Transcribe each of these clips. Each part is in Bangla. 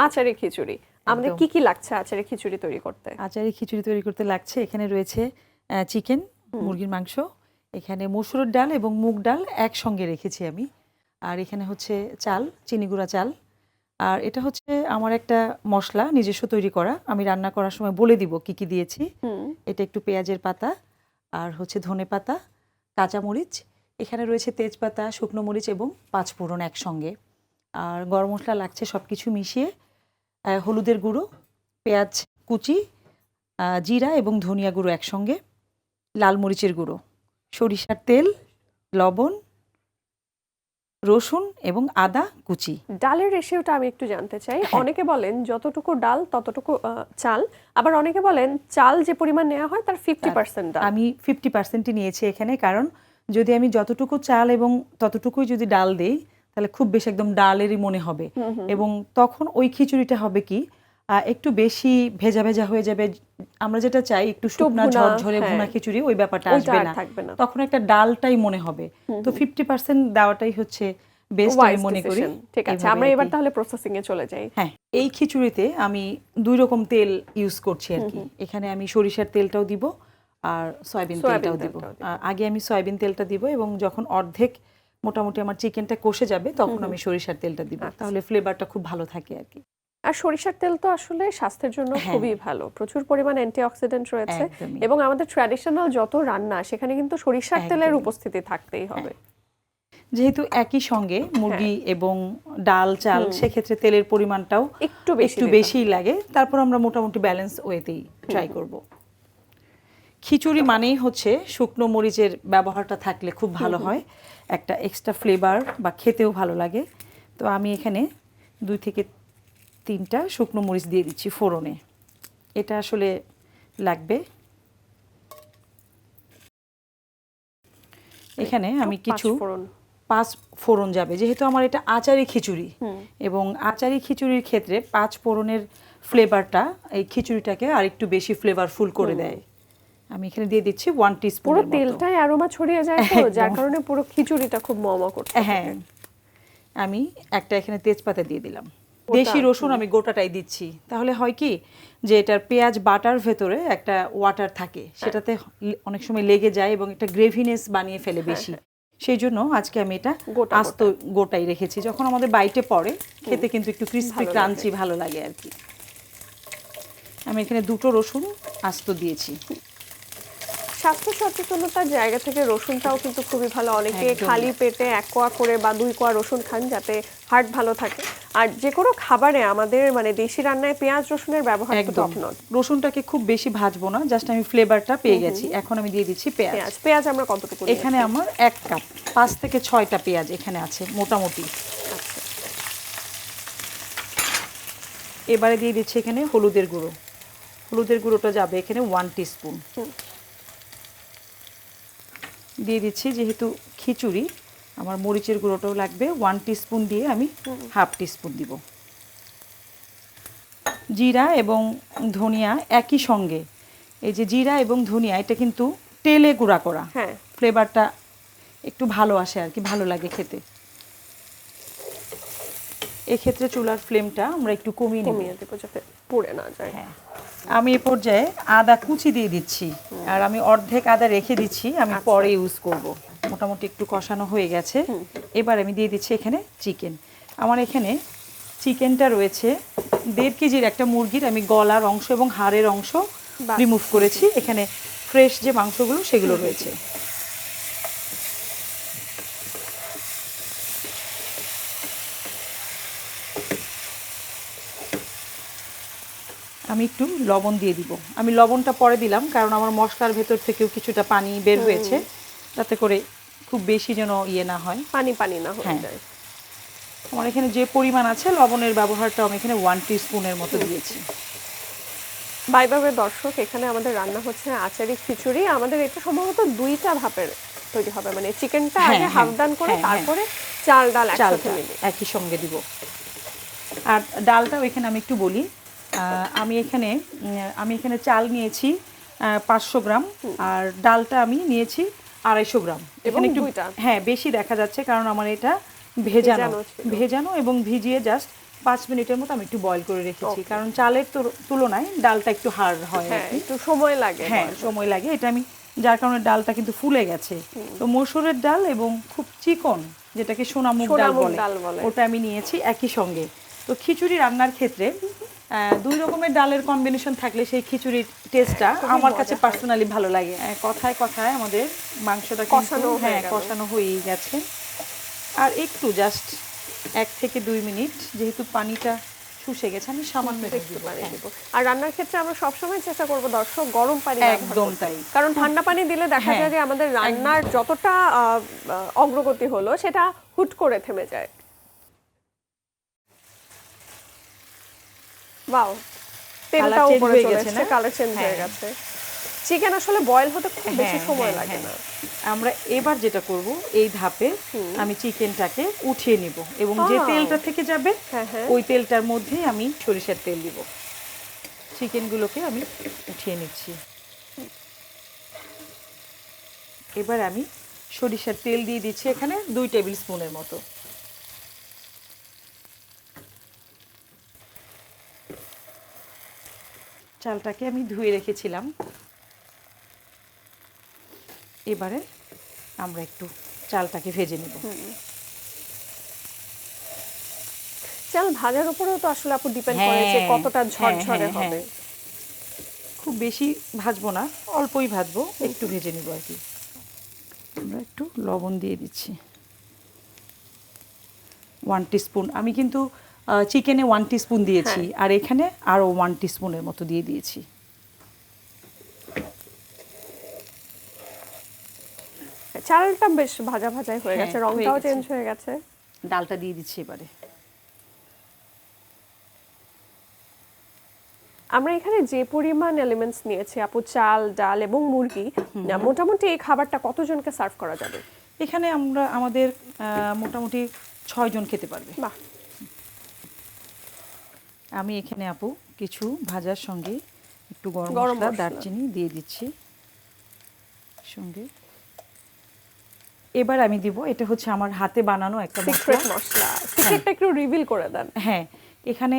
আচারি খিচুড়ি। আমাদের একদম। কি কি লাগছে আচারি খিচুড়ি তৈরি করতে? আচারি খিচুড়ি তৈরি করতে লাগছে, এখানে রয়েছে চিকেন, মুরগির মাংস, এখানে মসুরের ডাল এবং মুগ ডাল একসঙ্গে রেখেছি আমি। আর এখানে হচ্ছে চাল, চিনি গুঁড়া চাল। আর এটা হচ্ছে আমার একটা মশলা নিজস্ব তৈরি করা। আমি রান্না করার সময় বলে দিব কি কি দিয়েছি। এটা একটু পেঁয়াজের পাতা, আর হচ্ছে ধনেপাতা, কাঁচামরিচ, এখানে রয়েছে তেজপাতা, শুকনো মরিচ এবং পাঁচফোড়ন একসঙ্গে। আর গরম মশলা লাগছে সব কিছু মিশিয়ে, হলুদের গুঁড়ো, পেঁয়াজ কুচি, জিরা এবং ধনিয়া গুঁড়ো একসঙ্গে, লাল মরিচের গুঁড়ো, সরিষার তেল, লবণ, রসুন এবং আদা কুচি। ডালের রেশিওটা আমি একটু জানতে চাই। অনেকে বলেন যতটুকু ডাল ততটুকু চাল, আবার অনেকে বলেন চাল যে পরিমাণ নেওয়া হয় তার 50% ডাল। আমি 50%ই নিয়েছি এখানে, কারণ যদি আমি যতটুকু চাল এবং ততটুকুই যদি ডাল দেই তাহলে খুব বেশি একদম ডালেরই মনে হবে, এবং তখন ওই খিচুড়িটা হবে কি একটু বেশি ভেজা ভেজা হয়ে যাবে। আমরা যেটা চাই একটু শুকনা ঝরঝরে ভুনা খিচুড়ি, ওই ব্যাপারটা আসবে না, তখন একটা ডালটাই মনে হবে। তো 50% দেওয়াটাই হচ্ছে বেস্ট আমি মনে করি। ঠিক আছে, আমরা এবার তাহলে প্রসেসিং এ চলে যাই। হ্যাঁ, এই খিচুড়িতে আমি 2 রকম তেল ইউজ করছি আর কি। এখানে আমি সরিষার তেলটাও দিব আর সয়াবিন তেলটাও দিব। আগে আমি সয়াবিন তেলটা দিব, এবং যখন অর্ধেক মোটামুটি আমার চিকেনটা কষে যাবে তখন আমি সরিষার তেলটা দিব, তাহলে ফ্লেভারটা খুব ভালো থাকে আর কি। আর সরিষার তেল তো আসলে স্বাস্থ্যের জন্য খুবই ভালো, প্রচুর পরিমাণ অ্যান্টিঅক্সিডেন্ট রয়েছে, এবং আমাদের ট্র্যাডিশনাল যত রান্না সেখানে কিন্তু সরিষার তেলের উপস্থিতি থাকতেই হবে। যেহেতু একই সঙ্গে মুরগি এবং ডাল চাল, সেক্ষেত্রে তেলের পরিমাণটাও একটু বেশিই লাগে। তারপর আমরা মোটামুটি ব্যালেন্স ওয়েতেই ট্রাই করব। খিচুড়ি মানেই হচ্ছে শুকনো মরিচের ব্যবহারটা থাকলে খুব ভালো হয়, একটা এক্সট্রা ফ্লেভার বা খেতেও ভালো লাগে। তো আমি এখানে 2 থেকে 3টা শুকনো মরিচ দিয়ে দিচ্ছি ফোড়নে, এটা আসলে লাগবে। এখানে আমি কিছু 5 ফোড়ন যাবে, যেহেতু আমার এটা আচারি খিচুড়ি, এবং আচারি খিচুড়ির ক্ষেত্রে 5 ফোড়নের ফ্লেভারটা এই খিচুড়িটাকে আরেকটু বেশি ফ্লেভারফুল করে দেয়। আমি এখানে দিয়ে দিচ্ছি 1 টিস্পুন। পুরো তেলটাই অ্যারোমা ছড়িয়ে যায় তো, যার কারণে পুরো খিচুড়িটা খুব মমা করছে। হ্যাঁ, আমি একটা এখানে তেজপাতা দিয়ে দিলাম। দেশি রসুন আমি গোটাটাই দিচ্ছি, তাহলে হয় কি যে এটার পেঁয়াজ বাটার ভেতরে একটা ওয়াটার থাকে, সেটাতে অনেক সময় লেগে যায় এবং একটা গ্রেভিনেস বানিয়ে ফেলে বেশি। সেই জন্য আজকে আমি এটা আস্ত গোটাই রেখেছি, যখন আমাদের বাইটে পড়ে খেতে কিন্তু একটু ক্রিস্পি ক্রাঞ্চি ভালো লাগে আর কি। আমি এখানে 2টো রসুন আস্ত দিয়েছি। স্বাস্থ্য সচেতনতার জায়গা থেকে রসুনটাও কিন্তু খুবই ভালো। অনেকে খালি পেটে 1 কোয়া করে বা 2 কোয়া রসুন খান যাতে হার্ট ভালো থাকে। আর যে কোনো খাবারে আমাদের মানে দেশি রান্নায় পেঁয়াজ রসুনের ব্যবহার তো টপ নট। রসুনটাকে খুব বেশি ভাজবো না, জাস্ট আমি ফ্লেভারটা পেয়ে গেছি। এখন আমি দিয়ে দিচ্ছি পেঁয়াজ। পেঁয়াজ আমরা কতটুকু? এখানে আমার 1 কাপ, 5 থেকে 6টা পেঁয়াজ এখানে আছে মোটামুটি। আচ্ছা, এবারে দিয়ে দিচ্ছি এখানে হলুদের গুঁড়ো। হলুদের গুঁড়োটা যাবে এখানে 1 টিস্পুন দিয়ে দিচ্ছি। যেহেতু খিচুড়ি আমার মরিচের গুঁড়োটাও লাগবে, 1 টিস্পুন দিয়ে আমি হাফ টিস্পুন দিব। জিরা এবং ধনিয়া একই সঙ্গে, এই যে জিরা এবং ধনিয়া এটা কিন্তু তেলে গুঁড়া করা, ফ্লেভারটা একটু ভালো আসে আর কি, ভালো লাগে খেতে। এক্ষেত্রে চুলার ফ্লেমটা আমরা একটু কমিয়ে দেব যাতে পুড়ে না যায়। হ্যাঁ, আমি এই পর্যায়ে আদা কুচি দিয়ে দিচ্ছি, আর আমি অর্ধেক আদা রেখে দিচ্ছি, আমি পরে ইউজ করব। মোটামুটি একটু কষানো হয়ে গেছে, এবার আমি দিয়ে দিচ্ছি এখানে চিকেন। আমার এখানে চিকেনটা রয়েছে 1.5 কেজির একটা মুরগির, আমি গলার অংশ এবং হাড়ের অংশ রিমুভ করেছি। এখানে ফ্রেশ যে মাংসগুলো সেগুলো রয়েছে। আমি একটু লবণ দিয়ে দিব। আমি লবণটা পরে দিলাম কারণ আমার মশলার ভেতর থেকেও কিছুটা পানি বের হয়েছে, যাতে করে খুব বেশি যেন না হয়, পানি পানি না হয়ে যায়। আমার এখানে যে পরিমাণ আছে লবণের ব্যবহারটা আমি এখানে 1 টিস্পুনের মতো দিয়েছি। বাই বাই দর্শক, এখানে আমাদের রান্না হচ্ছে আচারি খিচুড়ি। আমাদের এটা সম্ভবত 2টা ভাপের তৈরি হবে, মানে চিকেনটা আগে হাফ ডান করে তারপরে চাল ডাল একসাথে মিলিয়ে একই সঙ্গে দিব। আর ডালটাও এখানে আমি একটু বলি, আমি এখানে চাল নিয়েছি 500 গ্রাম, আর ডালটা আমি নিয়েছি 250 গ্রাম। এবং একটু বেশি দেখা যাচ্ছে কারণ আমার এটা ভেজানো এবং ভিজিয়ে জাস্ট 5 মিনিটের মতো আমি একটু বয়েল করে রেখেছি, কারণ চালের তুলনায় ডালটা একটু হার্ড হয় আর হ্যাঁ কি। একটু সময় লাগে। হ্যাঁ সময় লাগে, এটা আমি যার কারণে ডালটা কিন্তু ফুলে গেছে। তো মসুরের ডাল এবং খুব চিকন যেটাকে সোনামুগ ডাল বলে, ওটা আমি নিয়েছি একই সঙ্গে। তো খিচুড়ি রান্নার ক্ষেত্রে 2 রকমের ডালের কম্বিনেশন থাকলে সেই খিচুড়ির টেস্টটা আমার কাছে পার্সোনালি ভালো লাগে। কথায় কথায় আমাদের মাংসটা কিন্তু কষানো হয়েই গেছে, আর একটু জাস্ট 1 থেকে 2 মিনিট, যেহেতু পানিটা শুষে গেছে আমি সামান্য একটু পানি দেব। আর রান্নার ক্ষেত্রে আমরা সবসময় চেষ্টা করব দর্শক গরম পানি একদম তাই, কারণ ঠান্ডা পানি দিলে দেখা যায় যে আমাদের রান্নার যতটা অগ্রগতি হলো সেটা হুট করে থেমে যায়। ওয়াও, তেলটাও উপরে চলে এসেছে, কালার চেঞ্জ হয়ে গেছে। চিকেন আসলে বয়েল হতে খুব বেশি সময় লাগে না। আমরা এবার যেটা করব, এই ধাপে আমি চিকেনটাকে উঠিয়ে নিব এবং যে তেলটা থেকে যাবে ওই তেলটার মধ্যে আমি সরিষার তেল দিব। চিকেনগুলোকে আমি উঠিয়ে নিচ্ছি। এবার আমি সরিষার তেল দিয়ে দিচ্ছি এখানে 2 টেবিল স্পুনের মতো। চালটাকে আমি ধুয়ে রেখেছিলাম। এবারে আমরা একটু চালটাকে ভেজে নেব। চাল ভাজার উপরেও তো আসলে আপু ডিপেন্ড করে যে কতটা ঝরঝরে হবে। খুব বেশি ভাজবো না, অল্পই ভাজবো, একটু ভেজে নেব আর কি। আমরা একটু লবণ দিয়ে দিচ্ছি 1 টিস্পুন। আমি কিন্তু চিকেনে 1 টিস্পুন দিয়েছি, আর এখানে আরও 1 টিস্পুনের মতো দিয়ে দিয়েছি। চালটা বেশ ভাজা ভাজাই হয়ে গেছে, রংটাও চেঞ্জ হয়ে গেছে। ডালটা দিয়ে দিচ্ছি এবারে। আমরা এখানে যে পরিমাণ এলিমেন্টস নিয়েছি আপু, চাল, ডাল এবং মুরগি, মোটামুটি এই খাবারটা কতজনকে সার্ভ করা যাবে? এখানে আমাদের মোটামুটি 6 জন খেতে পারবে। বাহ। আমি এখানে আপু কিছু ভাজার সঙ্গে একটু গরম মশলা, দারচিনি দিয়ে দিচ্ছি সঙ্গে। এবার আমি দিব, এটা হচ্ছে আমার হাতে বানানো একটা সিক্রেট মশলা। সিক্রেটটা একটু রিভিল করে দেন। হ্যাঁ, এখানে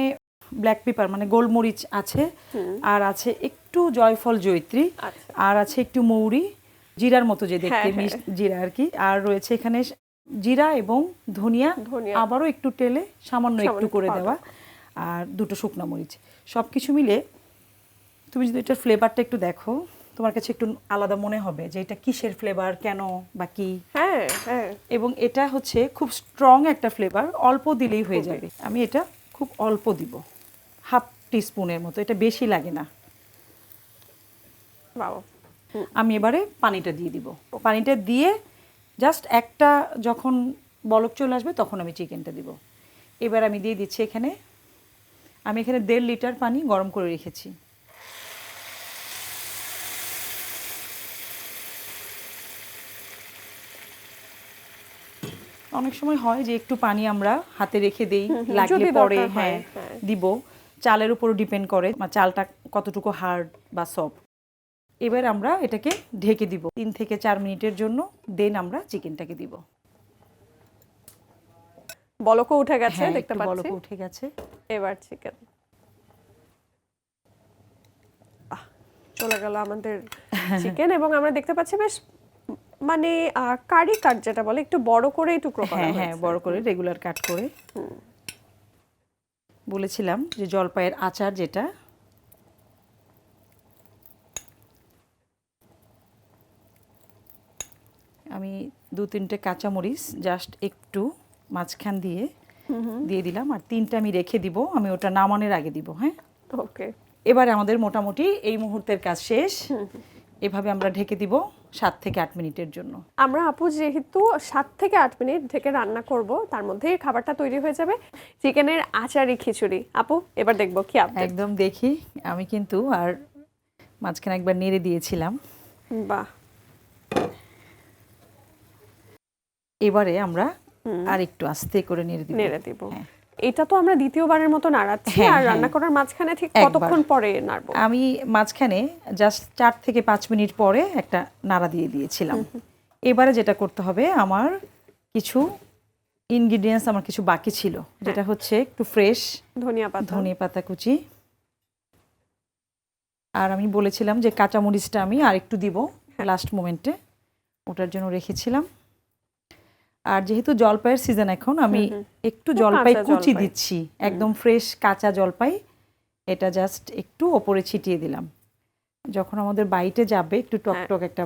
ব্ল্যাক পেপার মানে গোলমরিচ আছে, আর আছে একটু জয়ফল জয়িত্রী, আর আছে একটু মৌরি, জিরার মতো যে দেখতে জিরা আর কি, আর রয়েছে এখানে জিরা এবং ধনিয়া, আবারও একটু তেলে সামান্য একটু করে দেওয়া, আর 2টো শুকনো মরিচ। সব কিছু মিলে তুমি যদি এটার ফ্লেভারটা একটু দেখো, তোমার কাছে একটু আলাদা মনে হবে যে এটা কিসের ফ্লেভার, কেন বা কি। এবং এটা হচ্ছে খুব স্ট্রং একটা ফ্লেভার, অল্প দিলেই হয়ে যাবে। আমি এটা খুব অল্প দিব, 1/2 টিস্পুনের মতো, এটা বেশি লাগে না। আমি এবারে পানিটা দিয়ে দিব। পানিটা দিয়ে জাস্ট একটা যখন বলক চলে আসবে তখন আমি চিকেনটা দিব। এবার আমি দিয়ে দিচ্ছি এখানে, আমি এখানে 1.5 লিটার পানি গরম করে রেখেছি। অনেক সময় হয় যে একটু পানি আমরা হাতে রেখে দেই, লাগলে পরে দিব। চালের উপরও ডিপেন্ড করে চালটা কতটুকু হার্ড বা সফট। এবার আমরা এটাকে ঢেকে দিব 3 থেকে 4 মিনিটের জন্য, দেন আমরা চিকেনটাকে দিব। বলকও উঠে গেছে, দেখতে পাচ্ছি বলকও উঠে গেছে। এবার চিকেন চলে গেল আমাদের চিকেন, এবং আমরা দেখতে পাচ্ছি বেশ মানে কারি কাট যেটা বলে, একটু বড় করে টুকরো করা হয়েছে। হ্যাঁ, বড় করে রেগুলার কাট করে। বলেছিলাম যে জলপাইয়ের আচার, যেটা আমি 2-3টে কাঁচামরিচ জাস্ট একটু মাঝখান দিয়ে দিলাম, আর 3টা আমি রেখে দিব, আমি ওটা নামানোর আগে দিব। হ্যাঁ, ওকে। এবারে আমাদের মোটামুটি এই মুহূর্তের কাজ শেষ। এভাবে আমরা ঢেকে দিব 7 থেকে 8 মিনিটের জন্য। আমরা আপু যেহেতু 7 থেকে 8 মিনিট ঢেকে রান্না করব, তার মধ্যে খাবারটা তৈরি হয়ে যাবে, চিকেনের আচারি খিচুড়ি। আপু এবার দেখবো কি আপডেট। একদম দেখি, আমি কিন্তু আর মাঝখানে একবার নেড়ে দিয়েছিলাম। বাহ। এবারে আমরা আর একটু আস্তে করে নেড়ে দিব। এটা তো আমরা দ্বিতীয়বারের মতো নাড়াচ্ছি, আর রান্না করার মাঝখানে ঠিক কতক্ষণ পরে নাড়বো? আমি মাঝখানে জাস্ট 4 থেকে 5 মিনিট পরে একটা নাড়া দিয়ে দিয়েছিলাম। এবারে যেটা করতে হবে, আমার কিছু ইনগ্রিডিয়েন্টস আমার কিছু বাকি ছিল, যেটা হচ্ছে একটু ফ্রেশ ধনিয়া পাতা। ধনে পাতা কুচি, আর আমি বলেছিলাম যে কাঁচামরিচটা আমি আর একটু দিব লাস্ট মোমেন্টে, ওটার জন্য রেখেছিলাম। আর যেহেতু জলপাইয়ের সিজন এখন, আমি একটু তো জলপাই কাঁচা কুচি জলপাই। দিচ্ছি, একদম ফ্রেশ কাঁচা জলপাই, এটা জাস্ট একটু ওপরে ছিটিয়ে দিলাম। যখন আমাদের বাইটে যাবে একটু টকটক একটা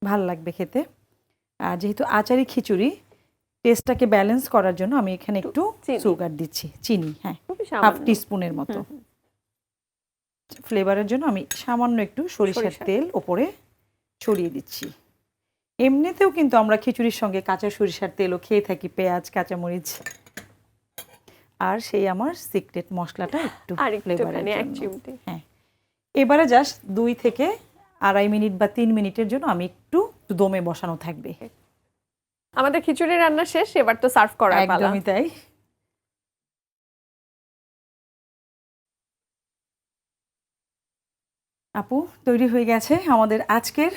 ভাল লাগবে খেতে। আর যেহেতু আচারি খিচুড়ি, টেস্টটাকে ব্যালেন্স করার জন্য আমি এখানে একটু চিনি। সুগার দিচ্ছি, চিনি, হ্যাঁ, খুবই হাফ সামান্য। টিস্পুনের মতো। ফ্লেভারের জন্য আমি সামান্য একটু সরিষার সরিষার তেল ওপরে ছড়িয়ে দিচ্ছি। এমনিতেও কিন্তু আমরা খিচুড়ির সঙ্গে কাঁচা সরিষার তেলও খেয়ে থাকি, পেঁয়াজ, কাঁচামরিচ। আর সেই আমার সিক্রেট মশলাটা একটু আর ফ্লেভারের একটুখানি এক জন্য। চিমটি। হ্যাঁ, এবারে জাস্ট 2 থেকে আড়াই মিনিট বা 3 মিনিটের জন্য আমি একটু দমে বসানো থাকবে। আমাদের খিচুড়ি রান্না শেষ, এবার তো সার্ভ করার পালা। একদমই তাই। আপু, তৈরি হয়ে গেছে আমাদের আজকের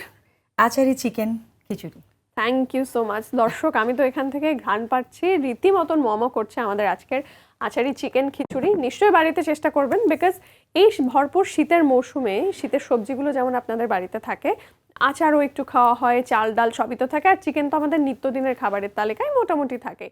achari chicken khichuri. Thank you so much. দর্শক, আমি তো এখান থেকে ঘ্রাণ পাচ্ছি, রীতিমতন মমো করছে আমাদের আজকের আচারি চিকেন খিচুড়ি। নিশ্চয়ই বাড়িতে চেষ্টা করবেন, বিকজ এই ভরপুর শীতের মৌসুমে শীতের সবজিগুলো যেমন আপনাদের বাড়িতে থাকে, আচারও একটু খাওয়া হয়, চাল ডাল সবই তো থাকে, আর চিকেন তো আমাদের নিত্যদিনের খাবারের তালিকায় মোটামুটি থাকে।